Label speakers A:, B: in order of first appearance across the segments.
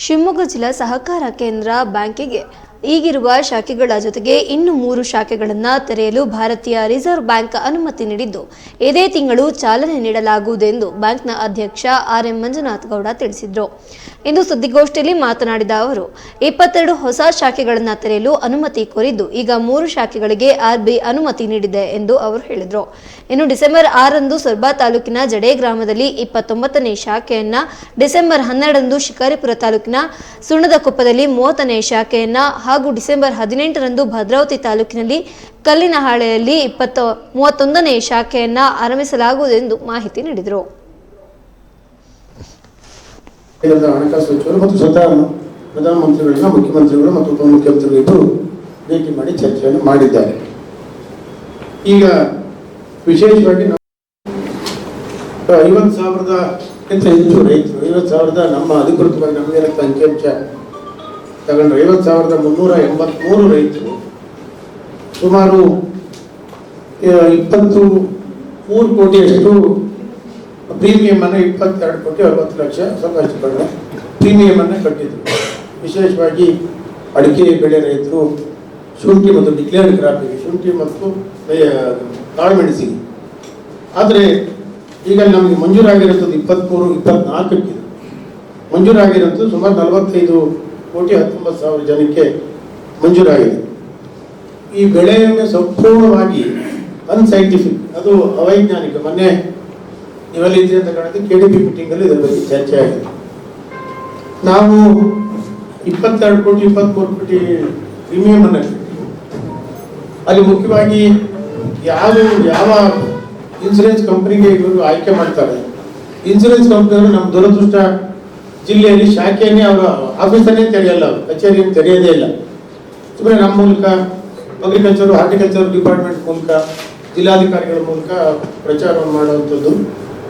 A: ಶಿವಮೊಗ್ಗ ಜಿಲ್ಲಾ ಸಹಕಾರ ಕೇಂದ್ರ ಬ್ಯಾಂಕಿಗೆ ಈಗಿರುವ ಶಾಖೆಗಳ ಜೊತೆಗೆ ಇನ್ನು 3 ಶಾಖೆಗಳನ್ನು ತೆರೆಯಲು ಭಾರತೀಯ ರಿಸರ್ವ್ ಬ್ಯಾಂಕ್ ಅನುಮತಿ ನೀಡಿದ್ದು, ಇದೇ ತಿಂಗಳು ಚಾಲನೆ ನೀಡಲಾಗುವುದು ಎಂದು ಬ್ಯಾಂಕ್ನ ಅಧ್ಯಕ್ಷ ಆರ್.ಎಂ. ಮಂಜುನಾಥ್ ಗೌಡ ತಿಳಿಸಿದರು. ಇಂದು ಸುದ್ದಿಗೋಷ್ಠಿಯಲ್ಲಿ ಮಾತನಾಡಿದ ಅವರು, 22 ಹೊಸ ಶಾಖೆಗಳನ್ನು ತೆರೆಯಲು ಅನುಮತಿ ಕೋರಿದ್ದು, ಈಗ 3 ಶಾಖೆಗಳಿಗೆ ಆರ್‌ಬಿಐ ಅನುಮತಿ ನೀಡಿದೆ ಎಂದು ಅವರು ಹೇಳಿದರು. ಇನ್ನು ಡಿಸೆಂಬರ್ 6ರಂದು ಸೊರಬ ತಾಲೂಕಿನ ಜಡೆ ಗ್ರಾಮದಲ್ಲಿ 29ನೇ ಶಾಖೆಯನ್ನ, ಡಿಸೆಂಬರ್ 12ರಂದು ಶಿಕಾರಿಪುರ ತಾಲೂಕಿನ ಸುಣದಕೊಪ್ಪದಲ್ಲಿ 30ನೇ ಶಾಖೆಯನ್ನ ಹಾಗೂ ಡಿಸೆಂಬರ್ 18ರಂದು ಭದ್ರಾವತಿ ತಾಲೂಕಿನಲ್ಲಿ ಕಲ್ಲಿನಹಾಳೆಯಲ್ಲಿ 31ನೇ ಶಾಖೆಯನ್ನ ಆರಂಭಿಸಲಾಗುವುದು ಎಂದು ಮಾಹಿತಿ ನೀಡಿದರು.
B: ಹಣಕಾಸು ಸಚಿವರು ಮತ್ತು ಸ್ವತಃ ಪ್ರಧಾನಮಂತ್ರಿಗಳನ್ನ ಮುಖ್ಯಮಂತ್ರಿಗಳು ಮತ್ತು ಉಪಮುಖ್ಯಮಂತ್ರಿಗಳು ಇಬ್ಬರು ಭೇಟಿ ಮಾಡಿ ಚರ್ಚೆಯನ್ನು ಮಾಡಿದ್ದಾರೆ. ಈಗ ವಿಶೇಷವಾಗಿ 50,000ಕ್ಕಿಂತ ಹೆಚ್ಚು ರೈತರು, 50,000 ನಮ್ಮ ಅಧಿಕೃತವಾಗಿ ನಮಗೆ ಅಂಕಿಅಂಶ ತಗೊಂಡ್ರೆ 50,383 ರೈತರು ಸುಮಾರು 23 ಕೋಟಿಯಷ್ಟು ಪ್ರೀಮಿಯಂ ಅನ್ನು 22 ಕೋಟಿ 60 ಲಕ್ಷ ಸ್ವಲ್ಪ ಹೆಚ್ಚು ಕಡಿಮೆ ಪ್ರೀಮಿಯಂ ಅನ್ನು ಕಟ್ಟಿದ್ರು. ವಿಶೇಷವಾಗಿ ಅಡಿಕೆ ಬೆಳೆ ರೈತರು, ಶುಂಠಿ ಮತ್ತು ಡಿಕ್ಲೇರ್ಡ್ ಕ್ರಾಪಿಗೆ, ಶುಂಠಿ ಮತ್ತು ಕಾಳುಮೆಣಸಿಗೆ. ಆದರೆ ಈಗ ನಮಗೆ ಮಂಜೂರಾಗಿರುತ್ತದೆ 23-24 ಮಂಜೂರಾಗಿರುತ್ತದೆ ಸುಮಾರು 45 ಕೋಟಿ 19,000 ಜನಕ್ಕೆ ಮಂಜೂರಾಗಿದೆ. ಈ ಬೆಳೆ ವಿಮೆ ಸಂಪೂರ್ಣವಾಗಿ ಅನ್ಸೈಂಟಿಫಿಕ್, ಅದು ಅವೈಜ್ಞಾನಿಕ. ಮೊನ್ನೆ ನೀವೆಲ್ಲ ಇದ್ರೆ ಅಂತ ಕಾಣುತ್ತೆ, KDP ಮೀಟಿಂಗಲ್ಲಿ ಇದರ ಬಗ್ಗೆ ಚರ್ಚೆ ಆಗಿದೆ. ನಾವು 22 ಕೋಟಿ 23 ಕೋಟಿ ಪ್ರೀಮಿಯಂ ಅನ್ನು ಅಲ್ಲಿ ಮುಖ್ಯವಾಗಿ ಯಾವ ಇನ್ಸೂರೆನ್ಸ್ ಕಂಪನಿಗೆ ಇವರು ಆಯ್ಕೆ ಮಾಡ್ತಾರೆ. ಇನ್ಸೂರೆನ್ಸ್ ಕಂಪನಿಯವರು ನಮ್ಮ ದುರದೃಷ್ಟ ಜಿಲ್ಲೆಯಲ್ಲಿ ಶಾಖೆಯನ್ನೇ ಅವರ ಆಫೀಸನ್ನೇ ತೆರೆಯಲ್ಲ, ಅವರು ಕಚೇರಿಯನ್ನು ತೆರೆಯೋದೇ ಇಲ್ಲ. ಸುಮ್ಮನೆ ನಮ್ಮ ಮೂಲಕ ಅಗ್ರಿಕಲ್ಚರ್ ಹಾರ್ಟಿಕಲ್ಚರ್ ಡಿಪಾರ್ಟ್ಮೆಂಟ್ ಮೂಲಕ ಜಿಲ್ಲಾಧಿಕಾರಿಗಳ ಮೂಲಕ ಪ್ರಚಾರವನ್ನು ಮಾಡುವಂಥದ್ದು,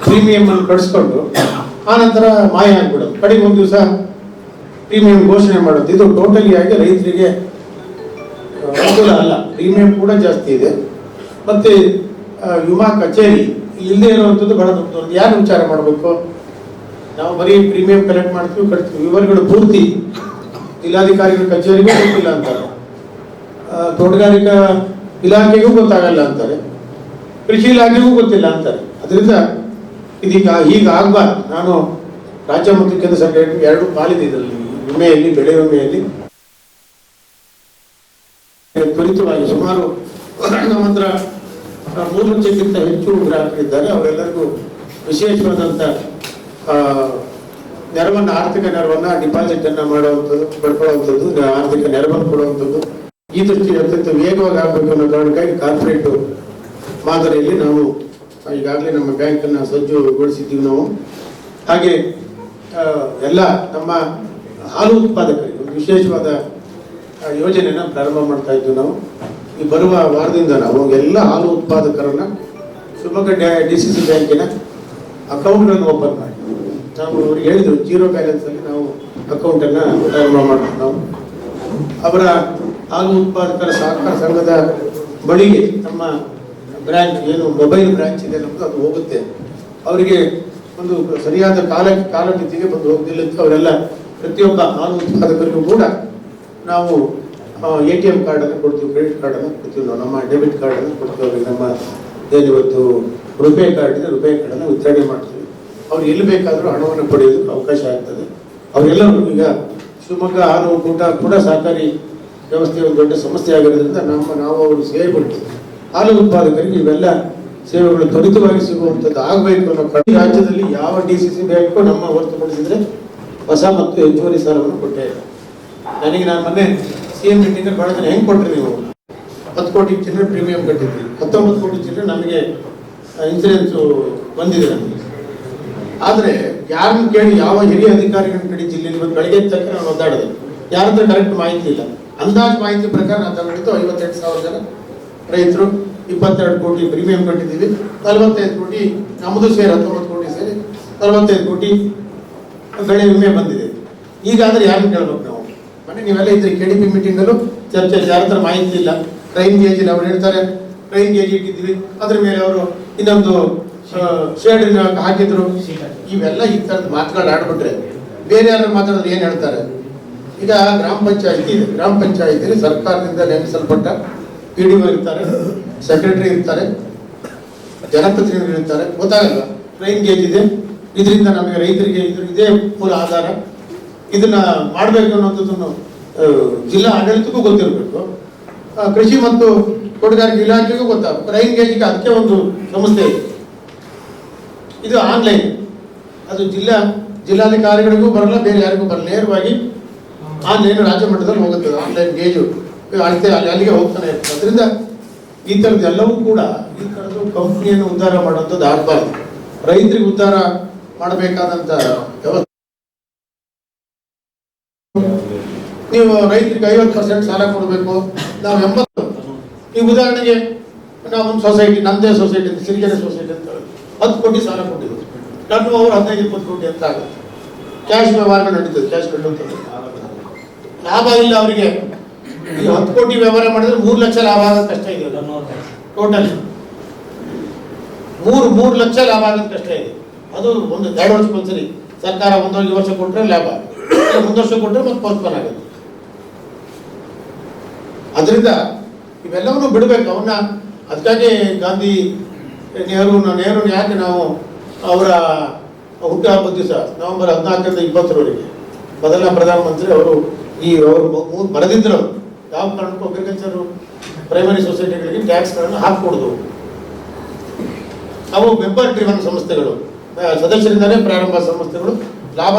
B: ಪ್ರೀಮಿಯಂ ಅನ್ನು ಕಡಿಸ್ಕೊಂಡು ಆನಂತರ ಮಾಯ ಆಗ್ಬಿಡೋದು, ಕಡೆಗೆ ಒಂದು ದಿವಸ ಪ್ರೀಮಿಯಂ ಘೋಷಣೆ ಮಾಡೋದು. ಇದು ಟೋಟಲಿ ಆಗಿ ರೈತರಿಗೆ ಅನುಕೂಲ ಅಲ್ಲ. ಪ್ರೀಮಿಯಂ ಕೂಡ ಜಾಸ್ತಿ ಇದೆ, ಮತ್ತೆ ವಿಮಾ ಕಚೇರಿ ಇಲ್ಲದೆ ಇರುವಂಥದ್ದು ಬಹಳ ದೊಡ್ಡ. ಯಾರು ವಿಚಾರ ಮಾಡಬೇಕು? ನಾವು ಬರೀ ಪ್ರೀಮಿಯಂ ಕಲೆಕ್ಟ್ ಮಾಡ್ತೀವಿ, ಕಟ್ತೀವಿ, ವಿವರಗಳು ಪೂರ್ತಿ ಜಿಲ್ಲಾಧಿಕಾರಿಗಳ ಕಚೇರಿಗೂ ಗೊತ್ತಿಲ್ಲ ಅಂತಾರೆ, ತೋಟಗಾರಿಕಾ ಇಲಾಖೆಗೂ ಗೊತ್ತಾಗಲ್ಲ ಅಂತಾರೆ, ಕೃಷಿ ಇಲಾಖೆಗೂ ಗೊತ್ತಿಲ್ಲ ಅಂತಾರೆ. ಅದರಿಂದ ಇದೀಗ ಹೀಗಾಗಬಾರ್ದು. ನಾನು ರಾಜ್ಯ ಮತ್ತು ಕೇಂದ್ರ ಸರ್ಕಾರ ಎರಡು ಪಾಲಿದೆ ಇದರಲ್ಲಿ, ವಿಮೆಯಲ್ಲಿ, ಬೆಳೆ ವಿಮೆಯಲ್ಲಿ. ತ್ವರಿತವಾಗಿ ಸುಮಾರು ನಮ್ಮ ಹತ್ರ 3 ಲಕ್ಷಕ್ಕಿಂತ ಹೆಚ್ಚು ಗ್ರಾಹಕರಿದ್ದಾರೆ. ಅವರೆಲ್ಲರಿಗೂ ವಿಶೇಷವಾದಂಥ ನೆರವನ್ನು, ಆರ್ಥಿಕ ನೆರವನ್ನು, ಡಿಪಾಸಿಟ್ ಅನ್ನ ಮಾಡುವಂಥದ್ದು, ಪಡ್ಕೊಳ್ಳುವಂಥದ್ದು, ಆರ್ಥಿಕ ನೆರವನ್ನು ಕೊಡುವಂಥದ್ದು ಈ ದೃಷ್ಟಿ ಅತ್ಯಂತ ವೇಗವಾಗಿ ಆಗಬೇಕು ಅನ್ನೋ ಕಾರಣಕ್ಕಾಗಿ ಕಾರ್ಪೊರೇಟ್ ಮಾದರಿಯಲ್ಲಿ ನಾವು ಈಗಾಗಲೇ ನಮ್ಮ ಬ್ಯಾಂಕನ್ನು ಸಜ್ಜುಗೊಳಿಸಿದ್ದೀವಿ. ನಾವು ಹಾಗೆ ಎಲ್ಲ ನಮ್ಮ ಹಾಲು ಉತ್ಪಾದಕರಿಗೆ ಒಂದು ವಿಶೇಷವಾದ ಯೋಜನೆಯನ್ನು ಪ್ರಾರಂಭ ಮಾಡ್ತಾ ಇದ್ದೀವಿ. ನಾವು ಈ ಬರುವ ವಾರದಿಂದ ನಾವು ಎಲ್ಲ ಹಾಲು ಉತ್ಪಾದಕರನ್ನ ಶಿವಮೊಗ್ಗ DCC ಬ್ಯಾಂಕಿನ ಅಕೌಂಟ್ಗಳನ್ನು ಓಪನ್ ಮಾಡಿ, ನಾವು ಅವ್ರಿಗೆ ಹೇಳಿದ್ರು 0 ಬ್ಯಾಲೆನ್ಸಲ್ಲಿ ನಾವು ಅಕೌಂಟನ್ನು ಪ್ರಾರಂಭ ಮಾಡ್ತೀವಿ. ನಾವು ಅವರ ಹಾಲು ಉತ್ಪಾದಕರ ಸಹಕಾರ ಸಂಘದ ಬಳಿಗೆ ನಮ್ಮ ಬ್ರಾಂಚ್, ಏನು ಮೊಬೈಲ್ ಬ್ರಾಂಚ್ ಇದೆ ನಮ್ಮದು, ಅದು ಹೋಗುತ್ತೆ. ಅವರಿಗೆ ಒಂದು ಸರಿಯಾದ ಕಾಲಮಿತಿಗೆ ಬಂದು ಹೋಗದಿಲ್ಲಕ್ಕೆ ಅವರೆಲ್ಲ ಪ್ರತಿಯೊಬ್ಬ ಹಾಲು ಉತ್ಪಾದಕರಿಗೂ ಕೂಡ ನಾವು ATM ಕಾರ್ಡನ್ನು ಕೊಡ್ತೀವಿ, ಕ್ರೆಡಿಟ್ ಕಾರ್ಡನ್ನು ಕೊಡ್ತೀವಿ, ನಾವು ನಮ್ಮ ಡೆಬಿಟ್ ಕಾರ್ಡನ್ನು ಕೊಡ್ತೀವಿ. ಅವ್ರಿಗೆ ನಮ್ಮ ಏನಿವತ್ತು ರುಪೇ ಕಾರ್ಡ್ ಇದೆ, ರುಪೇ ಕಾರ್ಡನ್ನು ವಿತರಣೆ ಮಾಡ್ತೀವಿ. ಅವ್ರು ಎಲ್ಲಿ ಬೇಕಾದರೂ ಹಣವನ್ನು ಪಡೆಯೋದಕ್ಕೆ ಅವಕಾಶ ಆಗ್ತದೆ. ಅವರೆಲ್ಲರೂ ಈಗ ಶಿವಮೊಗ್ಗ ಹಾಲು ಒಕ್ಕೂಟ ಕೂಡ ಸಹಕಾರಿ ವ್ಯವಸ್ಥೆ ಒಂದು ದೊಡ್ಡ ಸಮಸ್ಯೆ ಆಗಿರೋದ್ರಿಂದ ನಾವು ಅವರು ಸೇವೆ ಕೊಡ್ತೀವಿ. ಹಾಲು ಉತ್ಪಾದಕರಿಗೆ ಇವೆಲ್ಲ ಸೇವೆಗಳು ತ್ವರಿತವಾಗಿ ಸಿಗುವಂಥದ್ದು ಆಗಬೇಕು ಅನ್ನೋ ಕಡೆ ರಾಜ್ಯದಲ್ಲಿ ಯಾವ DCC ಬ್ಯಾಂಕು ನಮ್ಮ ಹೊರತುಪಡಿಸಿದ್ರೆ ಹೊಸ ಮತ್ತು ಹೆಚ್ಚುವರಿ ಸಾಲವನ್ನು ಕೊಟ್ಟೆ. ನಾನು ಮೊನ್ನೆ CM ಮೀಟಿಂಗಲ್ಲಿ ಬಹಳ ಜನ ಹೆಂಗೆ ಕೊಟ್ರಿ, ನೀವು 10 ಕೋಟಿ ಚಿಲ್ಲರೆ ಪ್ರೀಮಿಯಂ ಕಟ್ಟಿದ್ರಿ, 19 ಕೋಟಿ ಚಿಲ್ಲರೆ ನಮಗೆ ಇನ್ಸೂರೆನ್ಸ್ ಬಂದಿದೆ ನಮಗೆ. ಆದರೆ ಯಾರನ್ನು ಕೇಳಿ, ಯಾವ ಹಿರಿಯ ಅಧಿಕಾರಿಗಳನ್ನ ಕಡೆ ಜಿಲ್ಲೆಯಲ್ಲಿ ಒಂದು ಬೆಳಗ್ಗೆ ತನಕ ನಾನು ಒದ್ದಾಡಿದೆ, ಯಾರ ಹತ್ರ ಕರೆಕ್ಟ್ ಮಾಹಿತಿ ಇಲ್ಲ. ಅಂದಾಜು ಮಾಹಿತಿ ಪ್ರಕಾರ ನಾನು ತಗೊಂಡಿದ್ದು 52,000 ಜನ ರೈತರು, 22 ಕೋಟಿ ಪ್ರೀಮಿಯಂ ಕಟ್ಟಿದ್ದೀವಿ, 45 ಕೋಟಿ ನಮ್ಮದು ಸೇರಿ 19 ಕೋಟಿ ಸೇರಿ 45 ಕೋಟಿ ಬೆಳೆ ವಿಮೆ ಬಂದಿದೆ. ಈಗಾದರೆ ಯಾರನ್ನು ಕೇಳಬೇಕು ನಾವು? ಮನೆ ನೀವೆಲ್ಲ ಇದ್ರೆ KDP ಮೀಟಿಂಗಲ್ಲೂ ಚರ್ಚೆ, ಯಾರ ಹತ್ರ ಮಾಹಿತಿ ಇಲ್ಲ. ಟ್ರೈನ್ ಗೇಜ್ ಇಲ್ಲ, ಅವ್ರು ಹೇಳ್ತಾರೆ ಟ್ರೈನ್ ಗೇಜ್ ಇಟ್ಟಿದ್ವಿ, ಅದ್ರ ಮೇಲೆ ಅವರು ಇನ್ನೊಂದು ಶೇಡ್ ಹಾಕಿದ್ರು. ಇವೆಲ್ಲ ಈ ಥರದ ಮಾತುಗಳು ಆಡ್ಬಿಟ್ರೆ ಬೇರೆ ಯಾರು ಮಾತಾಡಿದ್ರೆ ಏನು ಹೇಳ್ತಾರೆ? ಈಗ ಗ್ರಾಮ ಪಂಚಾಯತಿ ಇದೆ, ಗ್ರಾಮ ಪಂಚಾಯತಿಯಲ್ಲಿ ಸರ್ಕಾರದಿಂದ ನೇಮಿಸಲ್ಪಟ್ಟ PDO ಇರ್ತಾರೆ, ಸೆಕ್ರೆಟರಿ ಇರ್ತಾರೆ, ಜನಪ್ರತಿನಿಧಿಗಳು ಇರ್ತಾರೆ. ಗೊತ್ತಾಗಲ್ಲ, ಟ್ರೈನ್ ಗೇಜ್ ಇದೆ, ಇದರಿಂದ ನಮಗೆ ರೈತರಿಗೆ ಇದೇ ಮೂಲ ಆಧಾರ, ಇದನ್ನ ಮಾಡಬೇಕು ಅನ್ನೋದನ್ನು ಜಿಲ್ಲಾ ಆಡಳಿತಕ್ಕೂ ಗೊತ್ತಿರಬೇಕು, ಕೃಷಿ ಮತ್ತು ತೋಟಗಾರಿಕೆ ಇಲಾಖೆಗೂ ಗೊತ್ತಾಗಬೇಕು. ರೈನ್ ಗೇಜ್ಗೆ ಅದಕ್ಕೆ ಒಂದು ಸಂಸ್ಥೆ ಇದೆ, ಇದು ಆನ್ಲೈನ್, ಅದು ಜಿಲ್ಲಾಧಿಕಾರಿಗಳಿಗೂ ಬರಲ್ಲ, ಬೇರೆ ಯಾರಿಗೂ ಬರಲ್ಲ, ನೇರವಾಗಿ ಆನ್ಲೈನ್ ರಾಜ್ಯ ಮಟ್ಟದಲ್ಲಿ ಹೋಗುತ್ತದೆ. ಆನ್ಲೈನ್ ಗೇಜು ಅಳತೆ ಅಲ್ಲಿಗೆ ಹೋಗ್ತಾನೆ ಇರ್ತದೆ. ಅದರಿಂದ ಈ ಥರದ್ದು ಎಲ್ಲವೂ ಕೂಡ ಈ ಥರದ್ದು ಕಂಪ್ನಿಯನ್ನು ಉದ್ಧಾರ ಮಾಡುವಂಥದ್ದು ಆಗಬಾರ್ದು. ರೈತರಿಗೆ ಉದ್ಧಾರ ಮಾಡಬೇಕಾದಂಥ ವ್ಯವಸ್ಥೆ. ನೀವು ರೈತರಿಗೆ 50% ಸಾಲ ಕೊಡಬೇಕು, ನಾವು 80. ಈ ಉದಾಹರಣೆಗೆ ನಾವು ಒಂದು ಸೊಸೈಟಿ, ನಮ್ಮದೇ ಸೊಸೈಟಿ, ಸಿರಿಗೆರೆ ಸೊಸೈಟಿ ಅಂತ 10 ಕೋಟಿ ಸಾಲ ಕೊಟ್ಟಿದ್ರು, ನಾನು ಅವರು 15-20 ಕೋಟಿ ಅಂತ ಆಗುತ್ತೆ. ಕ್ಯಾಶ್ ವ್ಯವಹಾರಗಳು ನಡೀತದೆ, ಕ್ಯಾಶ್ ನಡೀತದೆ, ಲಾಭ ಇಲ್ಲ ಅವರಿಗೆ. ಈ 10 ಕೋಟಿ ವ್ಯವಹಾರ ಮಾಡಿದ್ರೆ 3 ಲಕ್ಷ ಲಾಭ ಆಗೋದು ಕಷ್ಟ ಇದೆ. ಟೋಟಲ್ 3 ಲಕ್ಷ ಲಾಭ ಆಗೋದು ಕಷ್ಟ ಇದೆ. ಅದು ಒಂದು 2 ವರ್ಷಕ್ಕೊಂದ್ಸರಿ ಸರ್ಕಾರ 1 ವರ್ಷ ಕೊಟ್ಟರೆ ಲಾಭ, 1 ವರ್ಷ ಕೊಟ್ಟರೆ ಮತ್ತೆ ಪೋಸ್ಟ್ಪೋನ್ ಆಗುತ್ತೆ. ಅದರಿಂದ ಇವೆಲ್ಲವನ್ನು ಬಿಡಬೇಕು ಅವನ್ನ. ಅದಕ್ಕಾಗಿ ಗಾಂಧಿ ನೆಹರು ಯಾಕೆ ನಾವು ಅವರ ಹುಟ್ಟುಹಬ್ಬದ ದಿವಸ ನವೆಂಬರ್ 14ರಿಂದ 20ರವರೆಗೆ ಮೊದಲ ಪ್ರಧಾನಮಂತ್ರಿ ಅವರು ಬರೆದಿದ್ರು, ಯಾವ ಕಾರಣಕ್ಕೂ ಅಗ್ರಿಕಲ್ಚರ್ ಪ್ರೈಮರಿ ಸೊಸೈಟಿಗಳಿಗೆ ಟ್ಯಾಕ್ಸ್ಗಳನ್ನು ಹಾಕೂಡುದು. ಅವು ಮೆಂಬರ್ ಡ್ರಿವನ್ ಸಂಸ್ಥೆಗಳು, ಸದಸ್ಯರಿಂದಲೇ ಪ್ರಾರಂಭ ಸಂಸ್ಥೆಗಳು ಲಾಭ